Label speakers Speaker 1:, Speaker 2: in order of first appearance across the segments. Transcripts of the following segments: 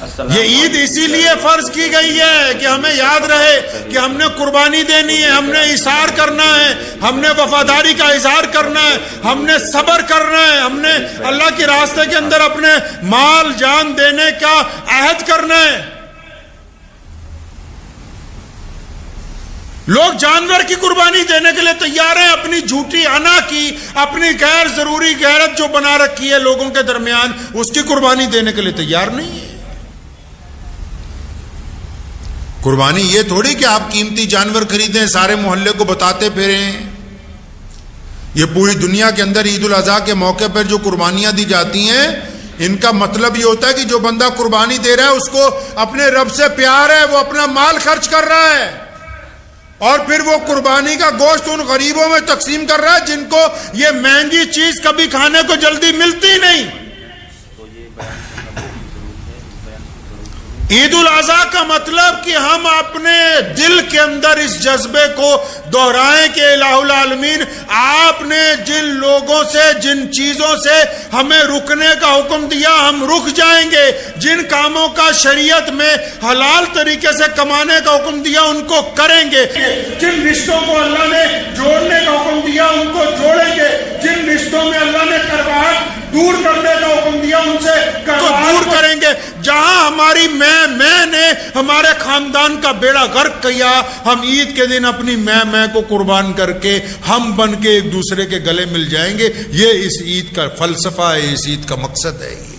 Speaker 1: یہ عید اسی لیے فرض کی گئی ہے کہ ہمیں یاد رہے کہ ہم نے قربانی دینی ہے، ہم نے اظہار کرنا ہے، ہم نے وفاداری کا اظہار کرنا ہے، ہم نے صبر کرنا ہے، ہم نے اللہ کے راستے کے اندر اپنے مال جان دینے کا عہد کرنا ہے۔ لوگ جانور کی قربانی دینے کے لیے تیار ہیں، اپنی جھوٹی انا کی، اپنی غیر ضروری غیرت جو بنا رکھی ہے لوگوں کے درمیان، اس کی قربانی دینے کے لیے تیار نہیں ہے۔ قربانی یہ تھوڑی کہ آپ قیمتی جانور خریدیں، سارے محلے کو بتاتے پھریں۔ یہ پوری دنیا کے اندر عید الاضحیٰ کے موقع پر جو قربانیاں دی جاتی ہیں، ان کا مطلب یہ ہوتا ہے کہ جو بندہ قربانی دے رہا ہے اس کو اپنے رب سے پیار ہے، وہ اپنا مال خرچ کر رہا ہے، اور پھر وہ قربانی کا گوشت ان غریبوں میں تقسیم کر رہا ہے جن کو یہ مہنگی چیز کبھی کھانے کو جلدی ملتی نہیں۔ عید الاضحیٰ کا مطلب کہ ہم اپنے دل کے اندر اس جذبے کو دہرائیں کہ الہ العالمین آپ نے جن لوگوں سے، جن چیزوں سے ہمیں رکنے کا حکم دیا ہم رک جائیں گے، جن کاموں کا شریعت میں حلال طریقے سے کمانے کا حکم دیا ان کو کریں گے، جن رشتوں کو اللہ نے جوڑنے کا حکم دیا ان کو جوڑیں گے، جن رشتوں میں اللہ نے کرواہٹ دور کرنے کا حکم دیا ان سے دور کریں گے۔ جہاں ہماری میں نے ہمارے خاندان کا بیڑا غرق کیا، ہم عید کے دن اپنی میں کو قربان کر کے ہم بن کے ایک دوسرے کے گلے مل جائیں گے۔ یہ اس عید کا فلسفہ ہے، اس عید کا مقصد ہے۔ یہ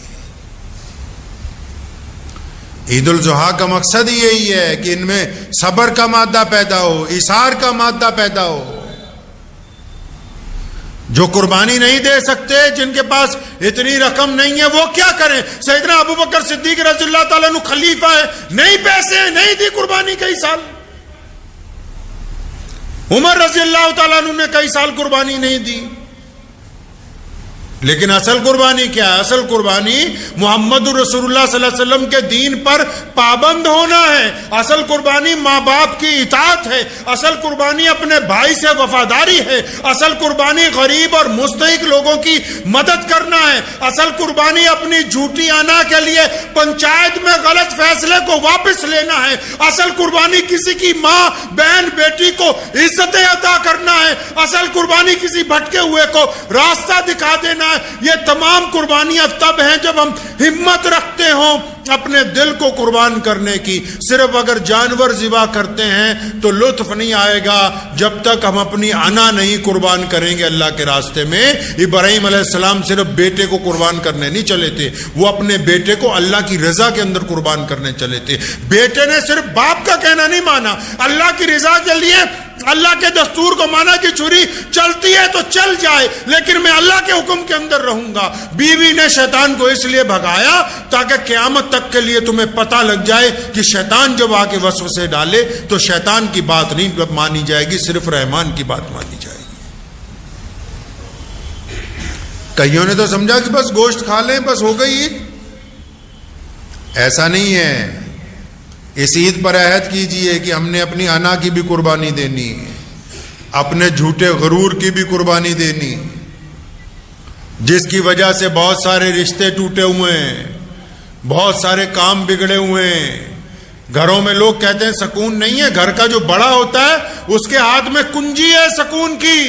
Speaker 1: عید الاضحیٰ کا مقصد یہی ہے کہ ان میں صبر کا مادہ پیدا ہو، اظہار کا مادہ پیدا ہو۔ جو قربانی نہیں دے سکتے، جن کے پاس اتنی رقم نہیں ہے، وہ کیا کریں؟ سیدنا ابوبکر صدیق رضی اللہ تعالیٰ عنہ خلیفہ ہے، نہیں پیسے ہیں، نہیں دی قربانی کئی سال۔ عمر رضی اللہ تعالیٰ عنہ نے کئی سال قربانی نہیں دی۔ لیکن اصل قربانی کیا ہے؟ اصل قربانی محمد رسول اللہ صلی اللہ علیہ وسلم کے دین پر پابند ہونا ہے۔ اصل قربانی ماں باپ کی اطاعت ہے۔ اصل قربانی اپنے بھائی سے وفاداری ہے۔ اصل قربانی غریب اور مستحق لوگوں کی مدد کرنا ہے۔ اصل قربانی اپنی جھوٹی انا کے لیے پنچایت میں غلط فیصلے کو واپس لینا ہے۔ اصل قربانی کسی کی ماں، بہن، بیٹی کو عزتیں عطا کرنا ہے۔ اصل قربانی کسی بھٹکے ہوئے کو راستہ دکھا دینا ہے۔ یہ تمام قربانیاں تب ہیں جب ہم ہمت رکھتے ہوں اپنے دل کو قربان کرنے کی۔ صرف اگر جانور ذبح کرتے ہیں تو لطف نہیں آئے گا جب تک ہم اپنی انا نہیں قربان کریں گے اللہ کے راستے میں۔ ابراہیم علیہ السلام صرف بیٹے کو قربان کرنے نہیں چلے تھے، وہ اپنے بیٹے کو اللہ کی رضا کے اندر قربان کرنے چلے تھے۔ بیٹے نے صرف باپ کا کہنا نہیں مانا، اللہ کی رضا کے لیے اللہ کے دستور کو مانا کہ چھری چلتی ہے تو چل جائے لیکن میں اللہ کے حکم کے اندر رہوں گا۔ بیوی نے شیطان کو اس لیے بھگایا تاکہ قیامت تک کے لیے تمہیں پتہ لگ جائے کہ شیطان جب آ کے وسوسے ڈالے تو شیطان کی بات نہیں مانی جائے گی، صرف رحمان کی بات مانی جائے گی۔ کئیوں نے تو سمجھا کہ بس گوشت کھا لیں بس ہو گئی عید، ایسا نہیں ہے۔ اس عید پر عہد کیجئے کہ ہم نے اپنی انا کی بھی قربانی دینی، اپنے جھوٹے غرور کی بھی قربانی دینی، جس کی وجہ سے بہت سارے رشتے ٹوٹے ہوئے ہیں، بہت سارے کام بگڑے ہوئے ہیں۔ گھروں میں لوگ کہتے ہیں سکون نہیں ہے، گھر کا جو بڑا ہوتا ہے اس کے ہاتھ میں کنجی ہے سکون کی۔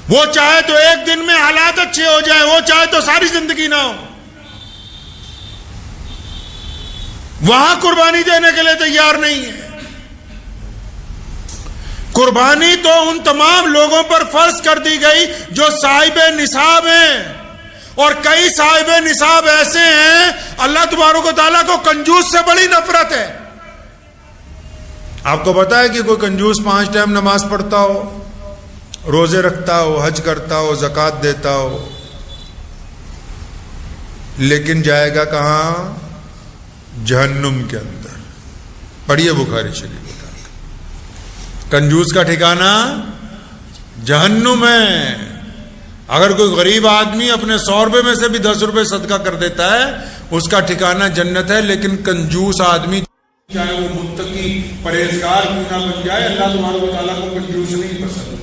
Speaker 1: وہ چاہے تو ایک دن میں حالات اچھے ہو جائیں، وہ چاہے تو ساری زندگی نہ ہو، وہاں قربانی دینے کے لیے تیار نہیں ہے۔ قربانی تو ان تمام لوگوں پر فرض کر دی گئی جو صاحب نصاب ہیں، اور کئی صاحب نصاب ایسے ہیں اللہ تبارک و تعالیٰ کو کنجوس سے بڑی نفرت ہے۔ آپ کو پتا ہے کہ کوئی کنجوس 5 ٹائم نماز پڑھتا ہو، روزے رکھتا ہو، حج کرتا ہو، زکوٰۃ دیتا ہو، لیکن جائے گا کہاں؟ جہنم کے اندر۔ پڑھیے بخاری شریف۔ کنجوس کا ٹھکانہ جہنم ہے۔ اگر کوئی غریب آدمی اپنے 100 روپے میں سے بھی 10 روپے صدقہ کر دیتا ہے اس کا ٹھکانہ جنت ہے، لیکن کنجوس آدمی چاہے وہ متقی پرہیزگار کیوں نہ بن جائے، اللہ تبارک و تعالیٰ کو کنجوس نہیں پسند۔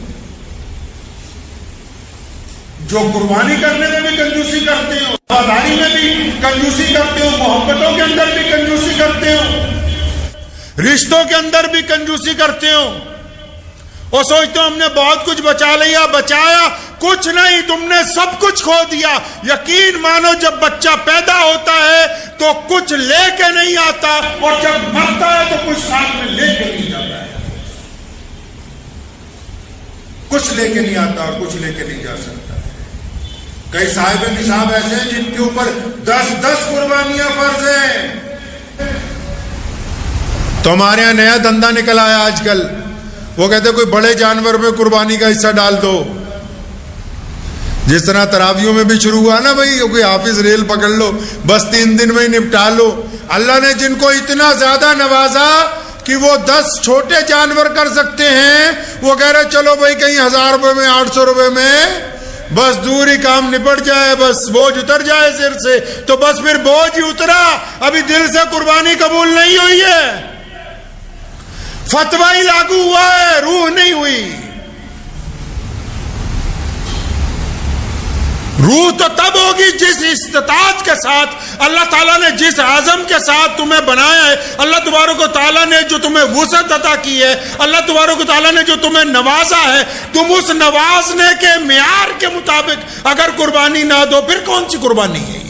Speaker 1: جو قربانی کرنے میں بھی کنجوسی کرتے ہو, وفاداری میں بھی کنجوسی کرتے ہو, محبتوں کے اندر بھی کنجوسی کرتے ہو, رشتوں کے اندر بھی کنجوسی کرتے ہو, اور سوچتے ہو ہم نے بہت کچھ بچا لیا, بچایا کچھ نہیں, تم نے سب کچھ کھو دیا. یقین مانو جب بچہ پیدا ہوتا ہے تو کچھ لے کے نہیں آتا, اور جب مرتا ہے تو کچھ ساتھ میں لے کے نہیں جاتا ہے. کچھ لے کے نہیں آتا اور کچھ لے کے نہیں جا سکتا. کئی صاحب نصاب ایسے ہیں جن کے اوپر 10 قربانیاں فرض ہیں. تو ہمارے یہاں نیا دھندا نکل آیا آج کل, وہ کہتے ہیں کوئی بڑے جانور میں قربانی کا حصہ ڈال دو. جس طرح تراویوں میں بھی شروع ہوا نا بھائی, کوئی حافظ ریل پکڑ لو, بس 3 دن میں ہی نپٹا لو. اللہ نے جن کو اتنا زیادہ نوازا کہ وہ 10 چھوٹے جانور کر سکتے ہیں, وہ کہہ رہے چلو بھائی کہیں 1000 روپے میں 800 روپے میں بس دور ہی کام نپٹ جائے, بس بوجھ اتر جائے سر سے. تو بس پھر بوجھ ہی اترا, ابھی دل سے قربانی قبول نہیں ہوئی ہے, فتویٰ ہی لاگو ہوا ہے, روح نہیں ہوئی. روح تو تب ہوگی جس استطاعت کے ساتھ اللہ تعالیٰ نے, جس عزم کے ساتھ تمہیں بنایا ہے. اللہ تبارک و تعالیٰ نے جو تمہیں وسعت عطا کی ہے, اللہ تبارک و تعالیٰ نے جو تمہیں نوازا ہے, تم اس نوازنے کے معیار کے مطابق اگر قربانی نہ دو پھر کون سی قربانی ہے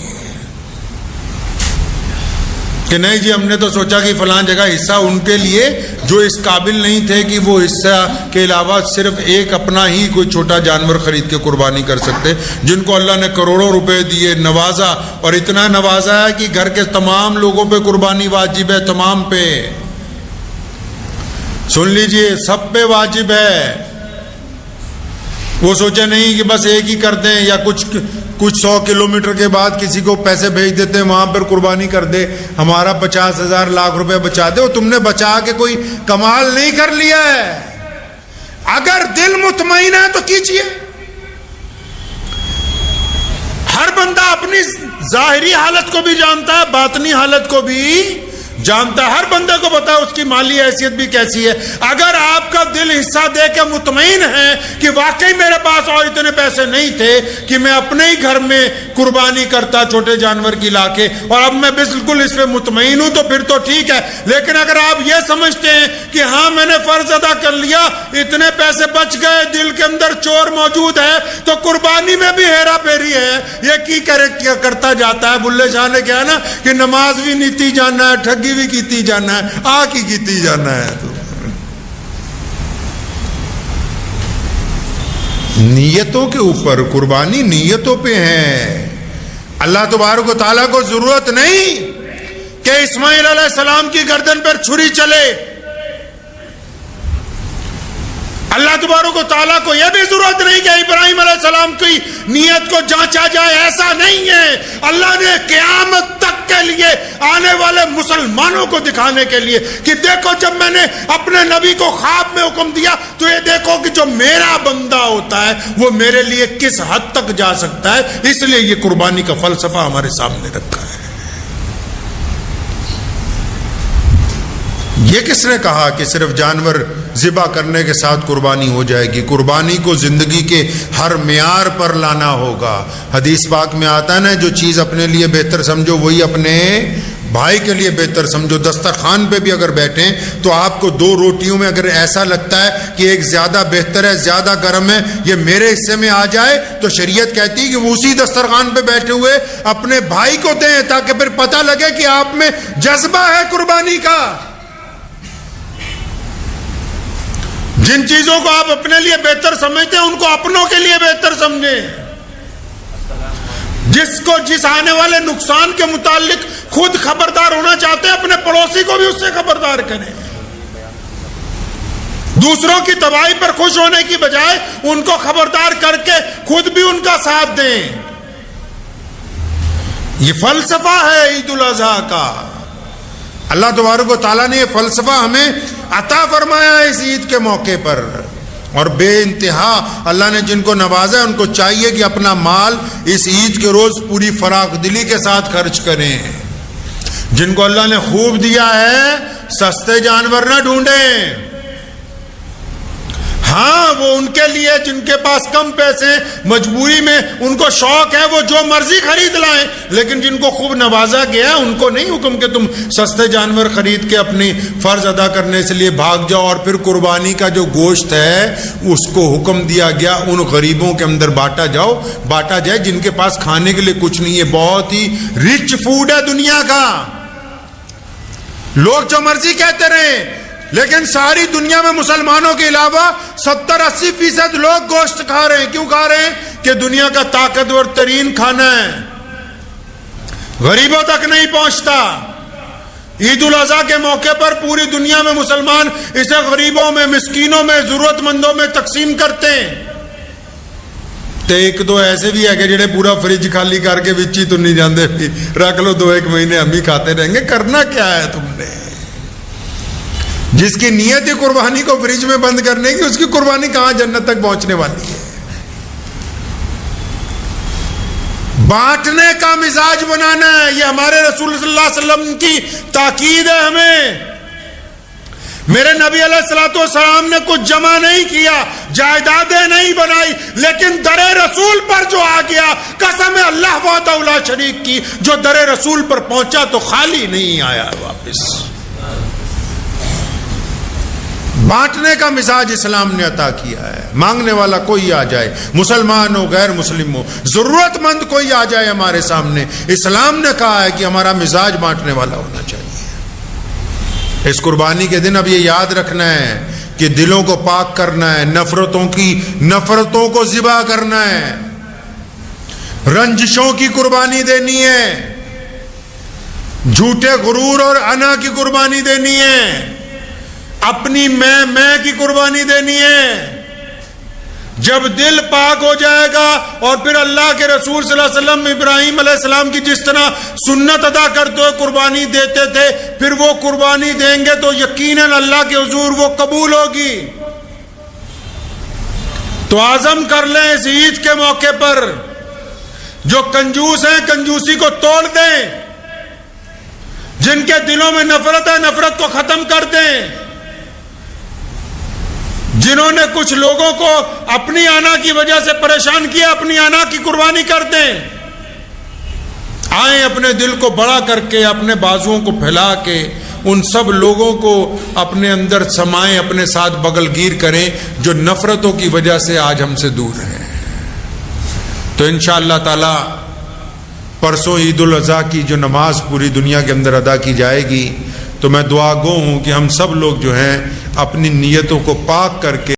Speaker 1: کہ نہیں جی ہم نے تو سوچا کہ فلاں جگہ حصہ ان کے لیے جو اس قابل نہیں تھے کہ وہ حصہ کے علاوہ صرف ایک اپنا ہی کوئی چھوٹا جانور خرید کے قربانی کر سکتے, جن کو اللہ نے کروڑوں روپے دیے, نوازا, اور اتنا نوازا ہے کہ گھر کے تمام لوگوں پہ قربانی واجب ہے, تمام پہ. سن لیجئے سب پہ واجب ہے. وہ سوچے نہیں کہ بس ایک ہی کر دیں, یا کچھ 100 کلومیٹر کے بعد کسی کو پیسے بھیج دیتے ہیں وہاں پر قربانی کر دے, ہمارا 50,000 لاکھ روپے بچا دے. تم نے بچا کے کوئی کمال نہیں کر لیا ہے. اگر دل مطمئن ہے تو کیجئے. ہر بندہ اپنی ظاہری حالت کو بھی جانتا ہے, باطنی حالت کو بھی جانتا ہے. ہر بندے کو پتا ہے اس کی مالی حیثیت بھی کیسی ہے. اگر آپ کا دل حصہ دے کے مطمئن ہے کہ واقعی میرے پاس اور اتنے پیسے نہیں تھے کہ میں اپنے ہی گھر میں قربانی کرتا چھوٹے جانور کی لا کے, اور اب میں بالکل اس پہ مطمئن ہوں, تو پھر تو ٹھیک ہے. لیکن اگر آپ یہ سمجھتے ہیں کہ ہاں میں نے فرض ادا کر لیا, اتنے پیسے بچ گئے, دل کے اندر چور موجود ہے, تو قربانی میں بھی ہیرا پھیری ہے. یہ کی کرتا جاتا ہے. بلے شاہ نے کہا نا کہ نماز بھی نیتی جانا ہے, ٹھگی بھی کیتی جانا ہے, آ کی کیتی جانا ہے. تو نیتوں کے اوپر قربانی نیتوں پہ ہے. اللہ تبارک و تعالیٰ کو ضرورت نہیں کہ اسماعیل علیہ السلام کی گردن پر چھری چلے. اللہ تبارک و تعالیٰ کو یہ بھی ضرورت نہیں کہ ابراہیم علیہ السلام کی نیت کو جانچا جائے. ایسا نہیں ہے. اللہ نے قیامت تک کے لیے آنے والے مسلمانوں کو دکھانے کے لیے کہ دیکھو جب میں نے اپنے نبی کو خواب میں حکم دیا تو یہ دیکھو کہ جو میرا بندہ ہوتا ہے وہ میرے لیے کس حد تک جا سکتا ہے. اس لیے یہ قربانی کا فلسفہ ہمارے سامنے رکھا ہے. یہ کس نے کہا کہ صرف جانور ذبح کرنے کے ساتھ قربانی ہو جائے گی؟ قربانی کو زندگی کے ہر معیار پر لانا ہوگا. حدیث پاک میں آتا ہے نا, جو چیز اپنے لیے بہتر سمجھو وہی اپنے بھائی کے لیے بہتر سمجھو. دسترخوان پہ بھی اگر بیٹھیں تو آپ کو 2 روٹیوں میں اگر ایسا لگتا ہے کہ ایک زیادہ بہتر ہے, زیادہ گرم ہے, یہ میرے حصے میں آ جائے, تو شریعت کہتی ہے کہ وہ اسی دسترخوان پہ بیٹھے ہوئے اپنے بھائی کو دیں, تاکہ پھر پتہ لگے کہ آپ میں جذبہ ہے قربانی کا. جن چیزوں کو آپ اپنے لیے بہتر سمجھتے ہیں ان کو اپنوں کے لیے بہتر سمجھیں. جس آنے والے نقصان کے متعلق خود خبردار ہونا چاہتے ہیں, اپنے پڑوسی کو بھی اس سے خبردار کریں. دوسروں کی تباہی پر خوش ہونے کی بجائے ان کو خبردار کر کے خود بھی ان کا ساتھ دیں. یہ فلسفہ ہے عید الاضحیٰ کا. اللہ تبارک و تعالیٰ نے یہ فلسفہ ہمیں عطا فرمایا ہے اس عید کے موقع پر. اور بے انتہا اللہ نے جن کو نوازا ہے ان کو چاہیے کہ اپنا مال اس عید کے روز پوری فراخ دلی کے ساتھ خرچ کریں. جن کو اللہ نے خوب دیا ہے سستے جانور نہ ڈھونڈیں, ہاں وہ ان کے لیے جن کے پاس کم پیسے ہیں، مجبوری میں ان کو شوق ہے وہ جو مرضی خرید لائیں، لیکن جن کو خوب نوازا گیا ہے ان کو نہیں حکم کہ تم سستے جانور خرید کے اپنی فرض ادا کرنے سے لیے بھاگ جاؤ۔ اور پھر قربانی کا جو گوشت ہے اس کو حکم دیا گیا ان غریبوں کے اندر بانٹا جائے جن کے پاس کھانے کے لیے کچھ نہیں ہے۔ بہت ہی رچ فوڈ ہے دنیا کا، لوگ جو مرضی کہتے رہیں، لیکن ساری دنیا میں مسلمانوں کے علاوہ 70-80% لوگ گوشت کھا رہے ہیں۔ کیوں کھا رہے ہیں؟ کہ دنیا کا طاقتور ترین کھانا ہے، غریبوں تک نہیں پہنچتا۔ عید الاضحیٰ کے موقع پر پوری دنیا میں مسلمان اسے غریبوں میں، مسکینوں میں، ضرورت مندوں میں تقسیم کرتے ہیں۔ تو ایک دو ایسے بھی ہے کہ جڑے پورا فریج خالی کر کے بچی تو نہیں جاندے، رکھ لو 2-1 مہینے ہم ہی کھاتے رہیں گے۔ کرنا کیا ہے تم نے؟ جس کی نیت ہے قربانی کو فریج میں بند کرنے کی، اس کی قربانی کہاں جنت تک پہنچنے والی ہے؟ بانٹنے کا مزاج بنانا ہے، یہ ہمارے رسول صلی اللہ علیہ وسلم کی تاکید ہے ہمیں۔ میرے نبی علیہ الصلوۃ والسلام نے کچھ جمع نہیں کیا، جائیدادیں نہیں بنائی، لیکن در رسول پر جو آ گیا، قسم اللہ وحدہ لا شریک کی، جو در رسول پر پہنچا تو خالی نہیں آیا واپس۔ بانٹنے کا مزاج اسلام نے عطا کیا ہے۔ مانگنے والا کوئی آ جائے، مسلمان ہو غیر مسلم ہو، ضرورت مند کوئی آ جائے ہمارے سامنے، اسلام نے کہا ہے کہ ہمارا مزاج بانٹنے والا ہونا چاہیے۔ اس قربانی کے دن اب یہ یاد رکھنا ہے کہ دلوں کو پاک کرنا ہے، نفرتوں کو ذبح کرنا ہے، رنجشوں کی قربانی دینی ہے، جھوٹے غرور اور انا کی قربانی دینی ہے، اپنی میں کی قربانی دینی ہے۔ جب دل پاک ہو جائے گا اور پھر اللہ کے رسول صلی اللہ علیہ وسلم ابراہیم علیہ السلام کی جس طرح سنت ادا کرتے ہوئے قربانی دیتے تھے، پھر وہ قربانی دیں گے تو یقیناً اللہ کے حضور وہ قبول ہوگی۔ تو عزم کر لیں اس عید کے موقع پر، جو کنجوس ہیں کنجوسی کو توڑ دیں، جن کے دلوں میں نفرت ہے نفرت کو ختم کر دیں، جنہوں نے کچھ لوگوں کو اپنی آنا کی وجہ سے پریشان کیا، اپنی آنا کی قربانی کر دیں۔ آئیں اپنے دل کو بڑا کر کے، اپنے بازوؤں کو پھیلا کے ان سب لوگوں کو اپنے اندر سمائیں، اپنے ساتھ بغل گیر کریں جو نفرتوں کی وجہ سے آج ہم سے دور ہیں۔ تو انشاءاللہ تعالی پرسوں عید الاضحیٰ کی جو نماز پوری دنیا کے اندر ادا کی جائے گی، تو میں دعا گو ہوں کہ ہم سب لوگ جو ہیں اپنی نیتوں کو پاک کر کے